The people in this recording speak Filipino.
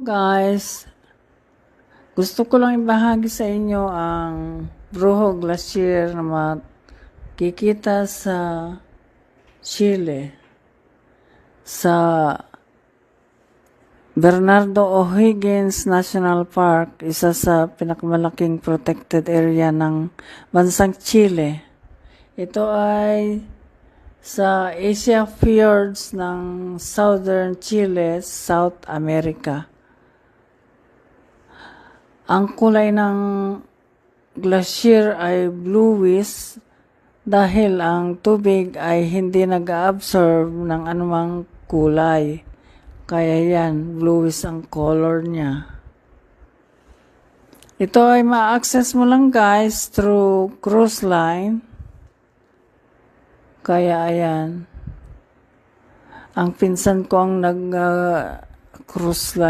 Guys, gusto ko lang ibahagi sa inyo ang Brujo Glacier na makikita sa Chile, sa Bernardo O'Higgins National Park, isa sa pinakamalaking protected area ng bansang Chile. Ito ay sa Asia Fjords ng Southern Chile, South America. Ang kulay ng glacier ay bluish dahil ang tubig ay hindi nag-absorb ng anumang kulay. Kaya yan, bluish ang color niya. Ito ay ma-access mo lang guys through cruise line. Kaya ayan, ang pinsan ko ang nag-cruise line.